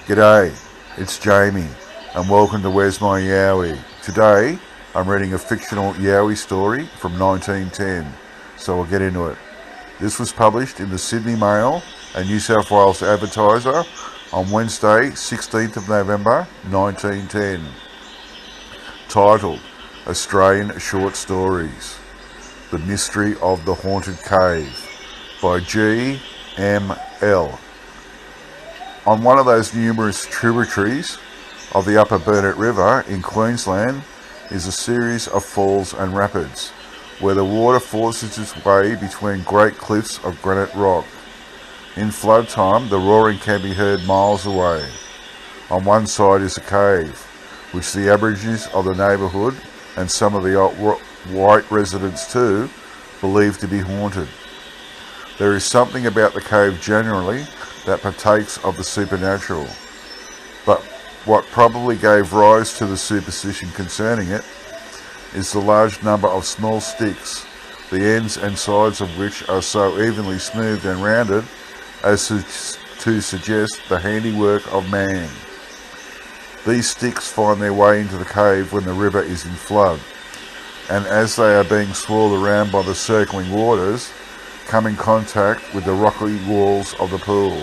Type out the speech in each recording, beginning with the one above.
G'day, it's Jamie, and welcome to Where's My Yowie. Today, I'm reading a fictional Yowie story from 1910, so we'll get into it. This was published in the Sydney Mail and New South Wales Advertiser on Wednesday, 16th of November, 1910. Titled, Australian Short Stories, The Mystery of the Haunted Cave, by G.M.L. On one of those numerous tributaries of the Upper Burnett River in Queensland is a series of falls and rapids, where the water forces its way between great cliffs of granite rock. In flood time, the roaring can be heard miles away. On one side is a cave, which the Aborigines of the neighbourhood and some of the white residents too believe to be haunted. There is something about the cave generally that partakes of the supernatural, but what probably gave rise to the superstition concerning it is the large number of small sticks, the ends and sides of which are so evenly smoothed and rounded as to suggest the handiwork of man. These sticks find their way into the cave when the river is in flood, and as they are being swirled around by the circling waters, come in contact with the rocky walls of the pool.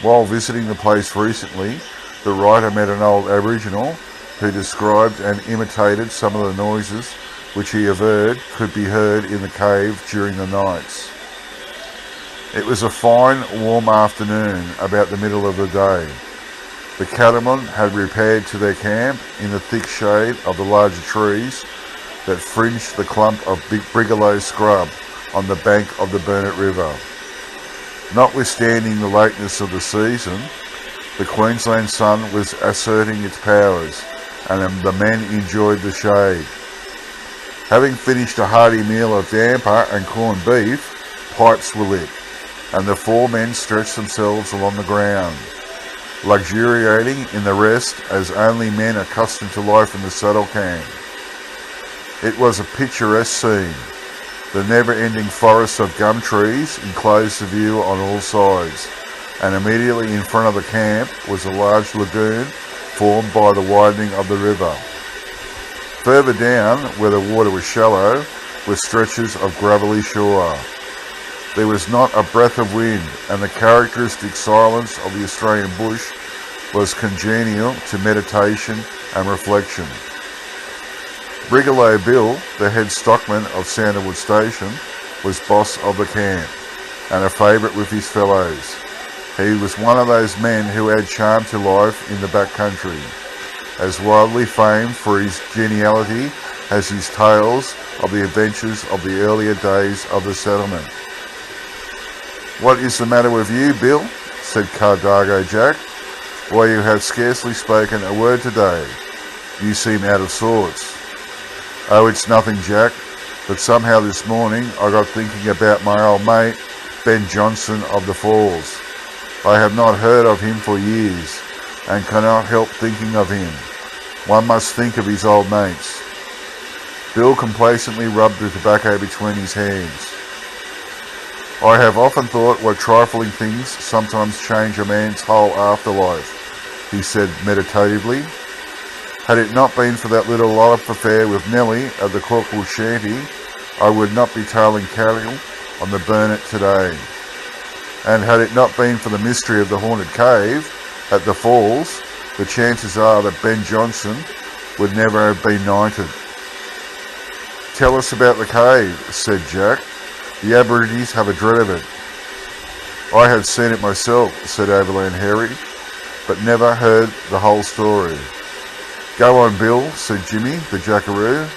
While visiting the place recently, the writer met an old Aboriginal who described and imitated some of the noises which he averred could be heard in the cave during the nights. It was a fine, warm afternoon about the middle of the day. The cattlemen had repaired to their camp in the thick shade of the larger trees that fringed the clump of brigalow scrub on the bank of the Burnett River. Notwithstanding the lateness of the season, the Queensland sun was asserting its powers, and the men enjoyed the shade. Having finished a hearty meal of damper and corned beef, pipes were lit, and the four men stretched themselves along the ground, luxuriating in the rest as only men accustomed to life in the saddle can. It was a picturesque scene. The never-ending forest of gum trees enclosed the view on all sides, and immediately in front of the camp was a large lagoon formed by the widening of the river. Further down, where the water was shallow, were stretches of gravelly shore. There was not a breath of wind, and the characteristic silence of the Australian bush was congenial to meditation and reflection. Brigalow Bill, the head stockman of Sanderwood Station, was boss of the camp, and a favourite with his fellows. He was one of those men who add charm to life in the back country, as widely famed for his geniality as his tales of the adventures of the earlier days of the settlement. "What is the matter with you, Bill?" said Cardago Jack. "Why, you have scarcely spoken a word today. You seem out of sorts." "Oh, it's nothing, Jack, but somehow this morning I got thinking about my old mate, Ben Johnson of the Falls. I have not heard of him for years, and cannot help thinking of him. One must think of his old mates." Bill complacently rubbed the tobacco between his hands. "I have often thought what trifling things sometimes change a man's whole afterlife," he said meditatively. "Had it not been for that little love affair with Nellie at the Corporal's shanty, I would not be tailing cattle on the Burnett today. And had it not been for the mystery of the haunted cave at the falls, the chances are that Ben Johnson would never have been knighted." "Tell us about the cave," said Jack. "The Aborigines have a dread of it." "I have seen it myself," said Overland Harry, "but never heard the whole story." "Go on, Bill," said Jimmy, the jackaroo.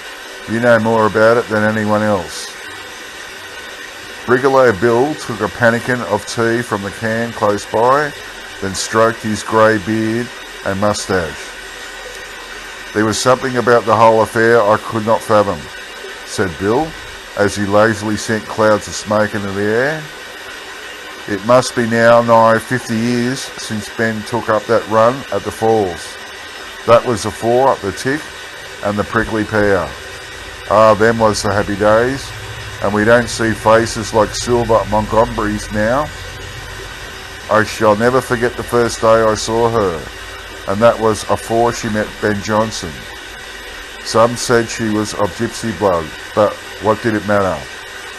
"You know more about it than anyone else." Brigalow Bill took a pannikin of tea from the can close by, then stroked his grey beard and moustache. "There was something about the whole affair I could not fathom," said Bill, as he lazily sent clouds of smoke into the air. "It must be now nigh 50 years since Ben took up that run at the falls. That was afore the tick and the prickly pear. Ah, them was the happy days, and we don't see faces like Silver Montgomery's now. I shall never forget the first day I saw her, and that was afore she met Ben Johnson. Some said she was of gypsy blood, but what did it matter?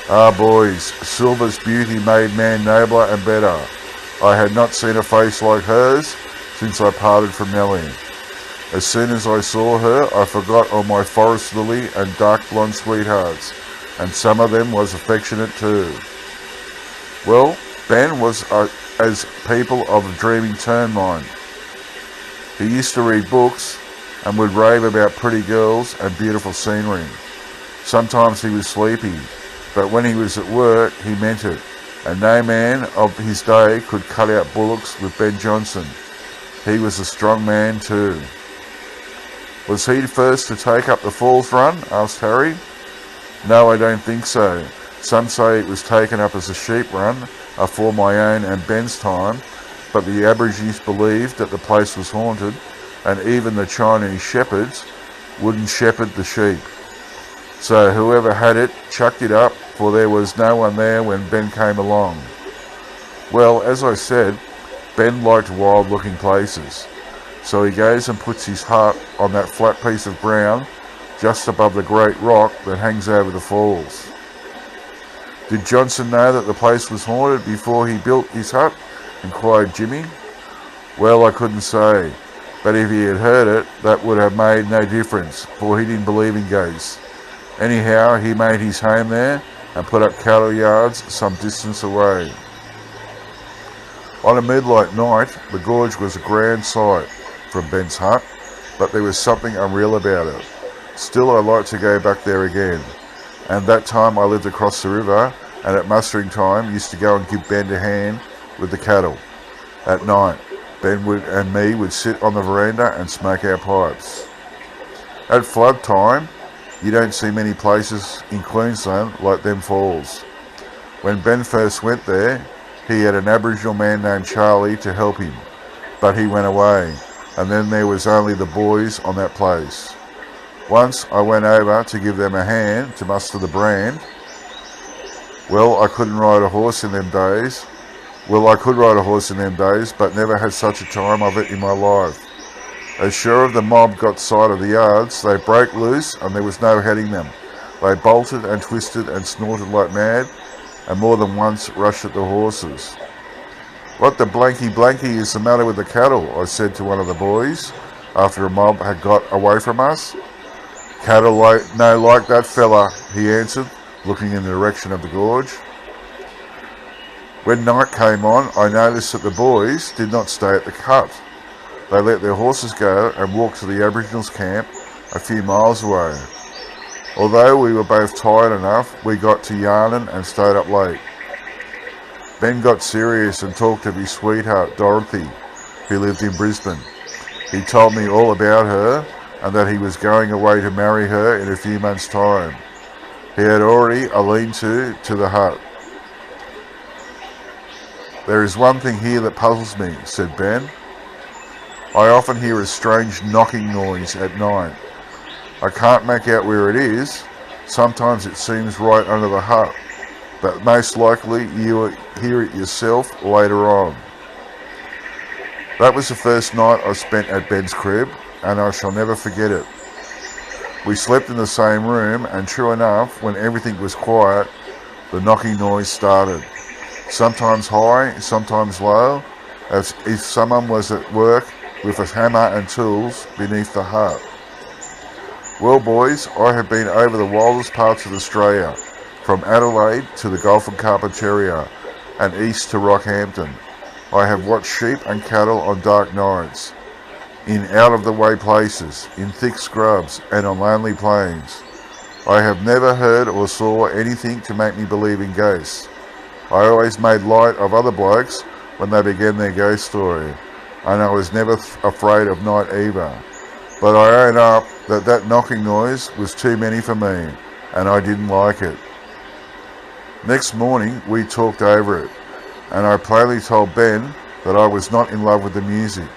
Ah, boys, Silver's beauty made man nobler and better. I had not seen a face like hers since I parted from Nellie. As soon as I saw her, I forgot all my forest lily and dark blonde sweethearts, and some of them was affectionate too. Well, Ben was as people of a dreaming turn mind. He used to read books and would rave about pretty girls and beautiful scenery. Sometimes he was sleepy, but when he was at work, he meant it, and no man of his day could cut out bullocks with Ben Johnson. He was a strong man too. Was he first to take up the Falls Run? Asked Harry. No, I don't think so. Some say it was taken up as a sheep run afore my own and Ben's time, but the Aborigines believed that the place was haunted, and even the Chinese shepherds wouldn't shepherd the sheep. So whoever had it chucked it up, for there was no one there when Ben came along. Well, as I said, Ben liked wild-looking places, so he goes and puts his hut on that flat piece of ground just above the great rock that hangs over the falls. Did Johnson know that the place was haunted before he built his hut? Inquired Jimmy. Well, I couldn't say, but if he had heard it, that would have made no difference, for he didn't believe in ghosts. Anyhow, he made his home there and put up cattle yards some distance away. On a moonlight night, the gorge was a grand sight from Ben's hut, but there was something unreal about it. Still, I like to go back there again. And that time I lived across the river, and at mustering time used to go and give Ben a hand with the cattle. At night, Ben and me would sit on the veranda and smoke our pipes. At flood time, you don't see many places in Queensland like them falls. When Ben first went there, he had an Aboriginal man named Charlie to help him, but he went away, and then there was only the boys on that place. Once I went over to give them a hand to muster the brand. Well, I couldn't ride a horse in them days. Well, I could ride a horse in them days, but never had such a time of it in my life. As sure as the mob got sight of the yards, they broke loose and there was no heading them. They bolted and twisted and snorted like mad, and more than once rushed at the horses. What the blanky is the matter with the cattle? I said to one of the boys, after a mob had got away from us. Cattle like that fella, he answered, looking in the direction of the gorge. When night came on, I noticed that the boys did not stay at the hut. They let their horses go and walked to the Aboriginals' camp a few miles away. Although we were both tired enough, we got to yarning and stayed up late. Ben got serious and talked of his sweetheart, Dorothy, who lived in Brisbane. He told me all about her and that he was going away to marry her in a few months' time. He had already a lean-to the hut. There is one thing here that puzzles me, said Ben. I often hear a strange knocking noise at night. I can't make out where it is. Sometimes it seems right under the hut, but most likely you will hear it yourself later on. That was the first night I spent at Ben's crib, and I shall never forget it. We slept in the same room, and true enough, when everything was quiet, the knocking noise started. Sometimes high, sometimes low, as if someone was at work with a hammer and tools beneath the hut. Well, boys, I have been over the wildest parts of Australia, from Adelaide to the Gulf of Carpentaria, and east to Rockhampton. I have watched sheep and cattle on dark nights, in out-of-the-way places, in thick scrubs, and on lonely plains. I have never heard or saw anything to make me believe in ghosts. I always made light of other blokes when they began their ghost story, and I was never afraid of night either. But I own up that knocking noise was too many for me, and I didn't like it. Next morning we talked over it, and I plainly told Ben that I was not in love with the music.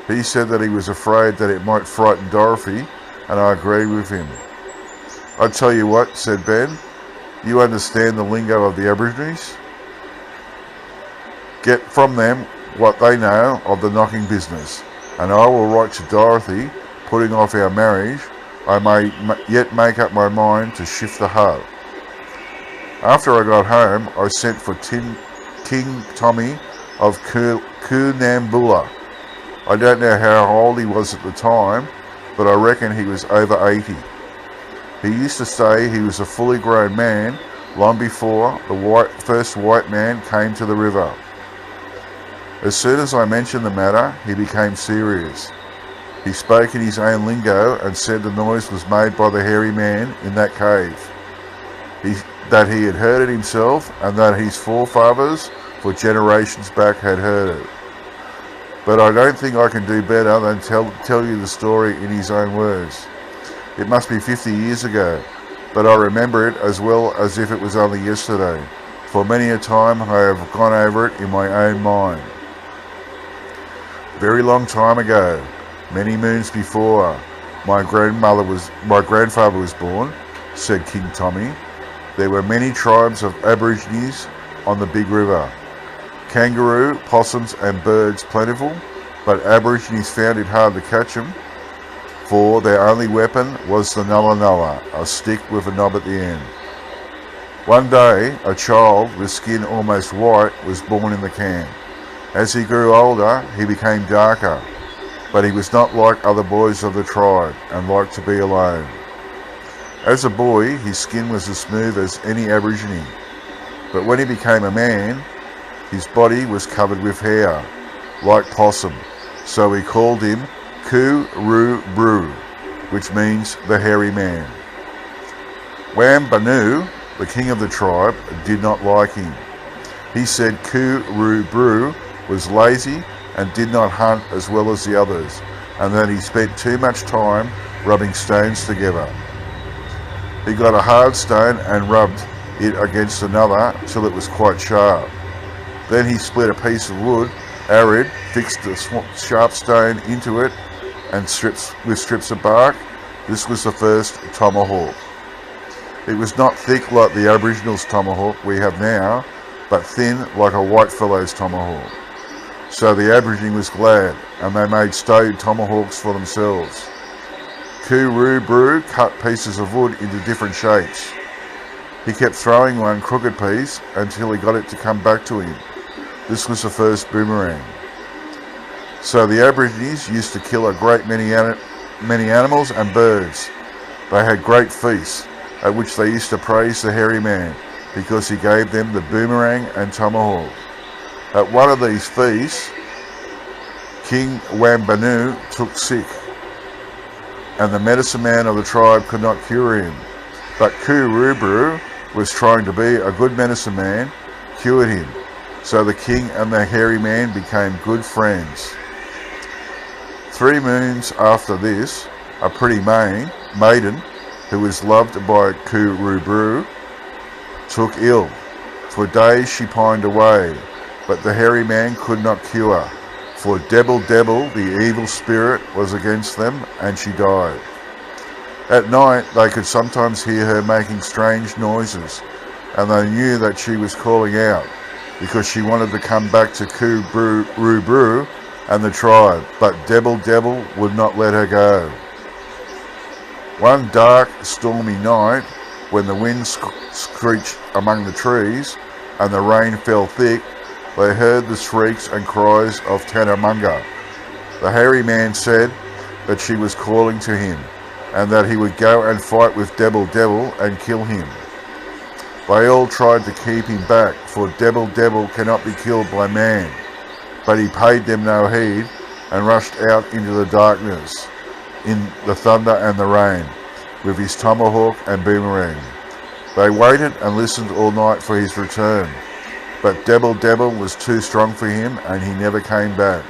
He said that he was afraid that it might frighten Dorothy, and I agreed with him. I tell you what, said Ben, you understand the lingo of the Aborigines? get from them what they know of the knocking business, and I will write to Dorothy, putting off our marriage. I may yet make up my mind to shift the hut. After I got home, I sent for King Tommy of Coonambula. I don't know how old he was at the time, but I reckon he was over 80. He used to say he was a fully grown man long before the first white man came to the river. As soon as I mentioned the matter, he became serious. He spoke in his own lingo and said the noise was made by the hairy man in that cave. That he had heard it himself, and that his forefathers for generations back had heard it. But I don't think I can do better than tell you the story in his own words. It must be 50 years ago, but I remember it as well as if it was only yesterday, for many a time I have gone over it in my own mind. Very long time ago, many moons before my grandfather was born, said King Tommy, there were many tribes of Aborigines on the big river. Kangaroo, possums and birds plentiful, but Aborigines found it hard to catch them, for their only weapon was the nulla nulla, a stick with a knob at the end. One day, a child with skin almost white was born in the camp. As he grew older, he became darker, but he was not like other boys of the tribe and liked to be alone. As a boy, his skin was as smooth as any Aborigine, but when he became a man, his body was covered with hair, like possum, so we called him Ku-Ru-Bru, which means the hairy man. Wambanu, the king of the tribe, did not like him. He said Ku-Ru-Bru was lazy and did not hunt as well as the others, and that he spent too much time rubbing stones together. He got a hard stone and rubbed it against another till it was quite sharp. Then he split a piece of wood, arid, fixed a sharp stone into it, and with strips of bark. This was the first tomahawk. It was not thick like the Aboriginals' tomahawk we have now, but thin like a white fellow's tomahawk. So the Aborigine was glad, and they made stone tomahawks for themselves. Ku-Ru-Bru cut pieces of wood into different shapes. He kept throwing one crooked piece until he got it to come back to him. This was the first boomerang. So the Aborigines used to kill a great many animals and birds. They had great feasts, at which they used to praise the hairy man, because he gave them the boomerang and tomahawk. At one of these feasts, King Wambanu took sick, and the medicine man of the tribe could not cure him. But Ku-Ru-Bru was trying to be a good medicine man, cured him. So the king and the hairy man became good friends. 3 moons after this, a pretty maiden, who was loved by Ku-Ru-Bru, took ill. For days she pined away, but the hairy man could not cure, for Debble, the evil spirit, was against them, and she died. At night they could sometimes hear her making strange noises, and they knew that she was calling out, because she wanted to come back to Ku-Ru-Bru and the tribe, but Debble would not let her go. One dark, stormy night, when the wind screeched among the trees and the rain fell thick, they heard the shrieks and cries of Tanamunga. The hairy man said that she was calling to him, and that he would go and fight with Debble and kill him. They all tried to keep him back, for Debble cannot be killed by man. But he paid them no heed, and rushed out into the darkness, in the thunder and the rain, with his tomahawk and boomerang. They waited and listened all night for his return, but Debble was too strong for him, and he never came back.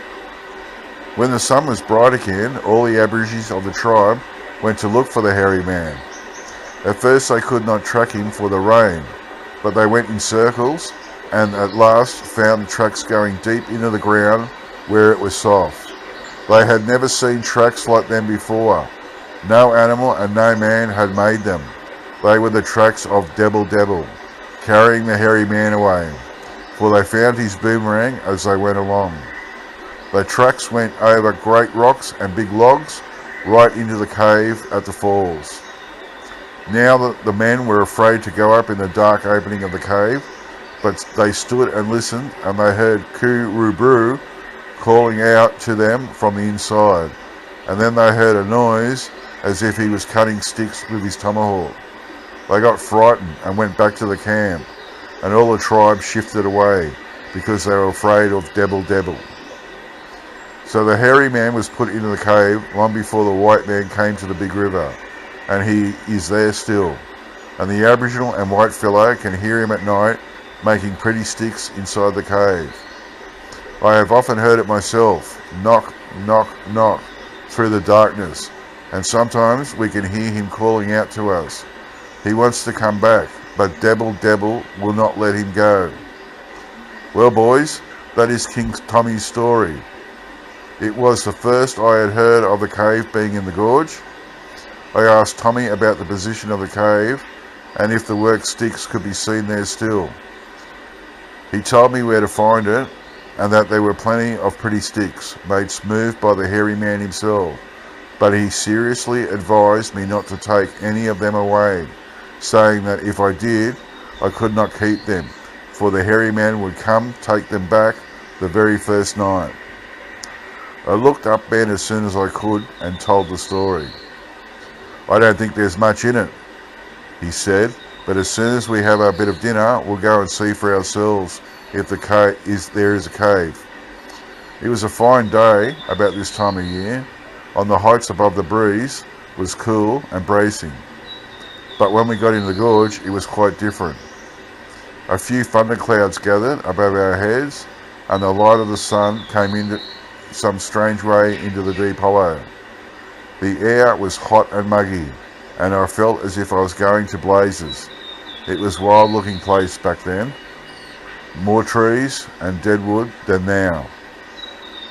When the sun was bright again, all the Aborigines of the tribe went to look for the hairy man. At first they could not track him for the rain, but they went in circles, and at last found the tracks going deep into the ground where it was soft. They had never seen tracks like them before. No animal and no man had made them. They were the tracks of Debble, carrying the hairy man away. for they found his boomerang as they went along. Their tracks went over great rocks and big logs, right into the cave at the falls. Now the men were afraid to go up in the dark opening of the cave, but they stood and listened, and they heard Kurubru calling out to them from the inside. And then they heard a noise as if he was cutting sticks with his tomahawk. They got frightened and went back to the camp, and all the tribe shifted away because they were afraid of Debble Debble. So the hairy man was put into the cave long before the white man came to the big river, and he is there still. And the Aboriginal and white fellow can hear him at night making pretty sticks inside the cave. I have often heard it myself, knock, knock, knock, through the darkness, and sometimes we can hear him calling out to us. He wants to come back, but Debble Debble will not let him go. Well, boys, that is King Tommy's story. It was the first I had heard of the cave being in the gorge. I asked Tommy about the position of the cave and if the work sticks could be seen there still. He told me where to find it and that there were plenty of pretty sticks made smooth by the hairy man himself, but he seriously advised me not to take any of them away, saying that if I did, I could not keep them, for the hairy man would come take them back the very first night. I looked up Ben as soon as I could and told the story. I don't think there's much in it, he said, but as soon as we have our bit of dinner, we'll go and see for ourselves if there is a cave. It was a fine day about this time of year. On the heights above the breeze was cool and bracing, but when we got into the gorge, it was quite different. A few thunderclouds gathered above our heads, and the light of the sun came into some strange way into the deep hollow. The air was hot and muggy, and I felt as if I was going to blazes. It was a wild looking place back then, more trees and dead wood than now.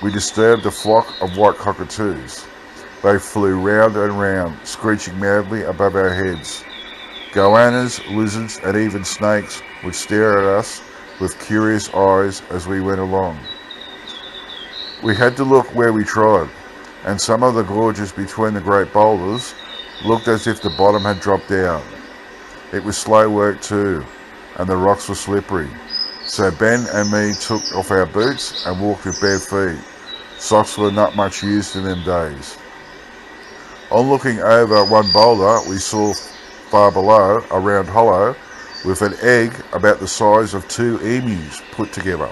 We disturbed a flock of white cockatoos. They flew round and round, screeching madly above our heads. Goannas, lizards and even snakes would stare at us with curious eyes as we went along. We had to look where we trod, and some of the gorges between the great boulders looked as if the bottom had dropped out. It was slow work too, and the rocks were slippery, so Ben and me took off our boots and walked with bare feet. Socks were not much used in them days. On looking over one boulder, we saw far below a round hollow with an egg about the size of 2 emus put together.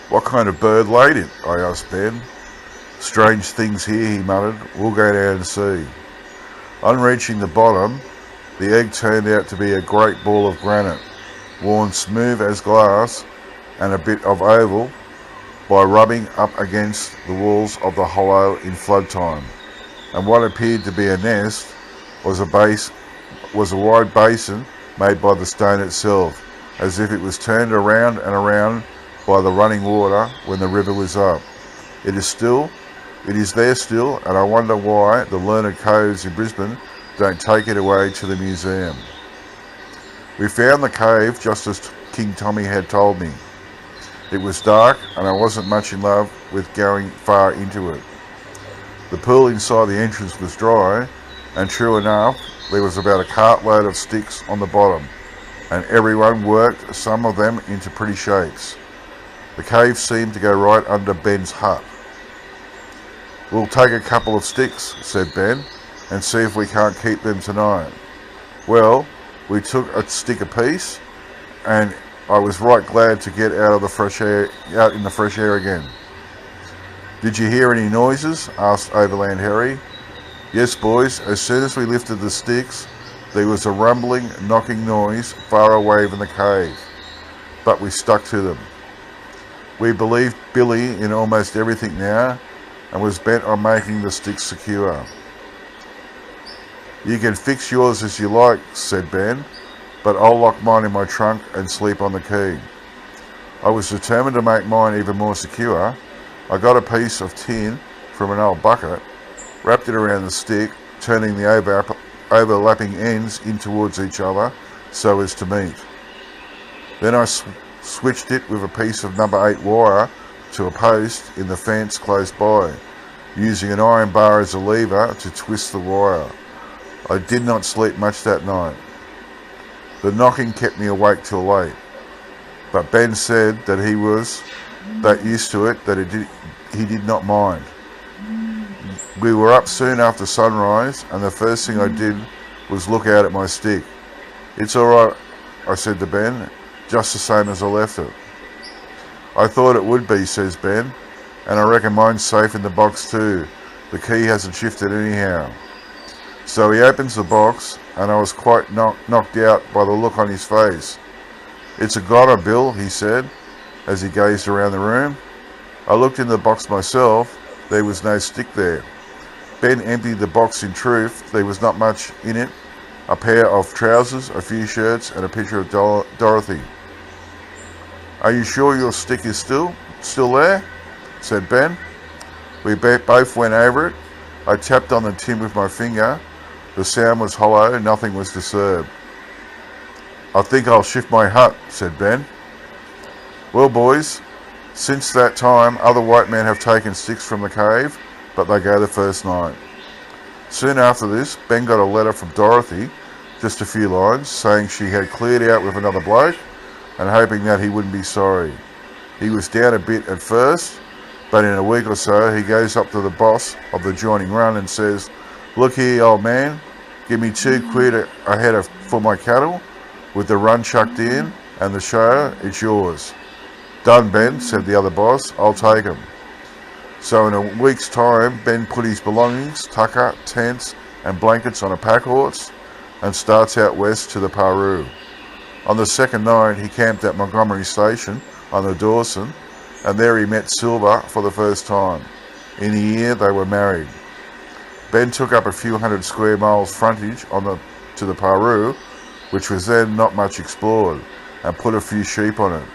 What kind of bird laid it? I asked Ben. Strange things here, he muttered. We'll go down and see. On reaching the bottom, the egg turned out to be a great ball of granite, worn smooth as glass and a bit of oval by rubbing up against the walls of the hollow in flood time. And what appeared to be a nest was a wide basin made by the stone itself, as if it was turned around and around by the running water when the river was up. It is there still, and I wonder why the learned coves in Brisbane don't take it away to the museum. We found the cave just as King Tommy had told me. It was dark, and I wasn't much in love with going far into it. The pool inside the entrance was dry, and true enough, there was about a cartload of sticks on the bottom, and everyone worked some of them into pretty shapes. The cave seemed to go right under Ben's hut. We'll take a couple of sticks, said Ben, and see if we can't keep them tonight. Well, we took a stick apiece, and I was right glad to get out in the fresh air again. Did you hear any noises? Asked Overland Harry. Yes, boys, as soon as we lifted the sticks, there was a rumbling, knocking noise far away from the cave, but we stuck to them. We believed Billy in almost everything now, and was bent on making the sticks secure. You can fix yours as you like, said Ben, but I'll lock mine in my trunk and sleep on the key. I was determined to make mine even more secure. I got a piece of tin from an old bucket, wrapped it around the stick, turning the overlapping ends in towards each other so as to meet. Then I switched it with a piece of number 8 wire to a post in the fence close by, using an iron bar as a lever to twist the wire. I did not sleep much that night. The knocking kept me awake till late, but Ben said that he was that used to it that he did not mind. We were up soon after sunrise, and the first thing I did was look out at my stick. "It's all right," I said to Ben, "just the same as I left it." "I thought it would be," says Ben, "and I reckon mine's safe in the box too. The key hasn't shifted anyhow." So he opens the box, and I was quite knocked out by the look on his face. "It's a goner, Bill," he said, as he gazed around the room. I looked in the box myself. There was no stick there. Ben emptied the box. In truth, there was not much in it. A pair of trousers, a few shirts, and a picture of Dorothy. "Are you sure your stick is still there?" said Ben. We both went over it. I tapped on the tin with my finger. The sound was hollow, nothing was disturbed. "I think I'll shift my hut," said Ben. "Well, boys, since that time, other white men have taken sticks from the cave, but they go the first night." Soon after this, Ben got a letter from Dorothy, just a few lines, saying she had cleared out with another bloke and hoping that he wouldn't be sorry. He was down a bit at first, but in a week or so, he goes up to the boss of the joining run and says, "Look here, old man, give me £2 a head for my cattle, with the run chucked in and the show, it's yours." "Done, Ben," said the other boss, "I'll take 'em." So in a week's time, Ben put his belongings, tucker, tents and blankets on a pack horse and starts out west to the Paroo. On the second night, he camped at Montgomery Station on the Dawson, and there he met Silver for the first time. In a year, they were married. Ben took up a few hundred square miles frontage to the Paroo, which was then not much explored, and put a few sheep on it.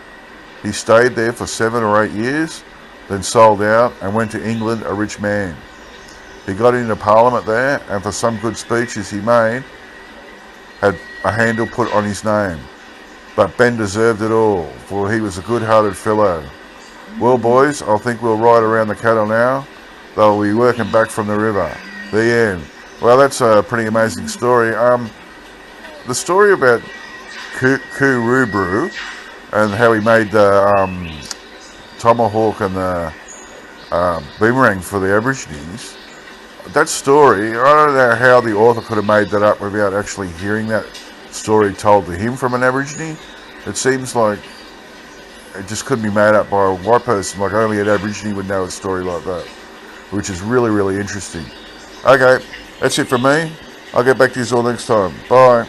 He stayed there for 7 or 8 years, then sold out and went to England a rich man. He got into Parliament there, and for some good speeches he made, had a handle put on his name. But Ben deserved it all, for he was a good-hearted fellow. Well, boys, I think we'll ride around the cattle now. They'll be working back from the river. The end. Well, that's a pretty amazing story. The story about Kurubru and how he made the tomahawk and the boomerang for the Aborigines. That story, I don't know how the author could have made that up without actually hearing that story told to him from an Aborigine. It seems like it just couldn't be made up by a white person, like only an Aborigine would know a story like that, which is really, really interesting. Okay, that's it from me. I'll get back to you all next time. Bye.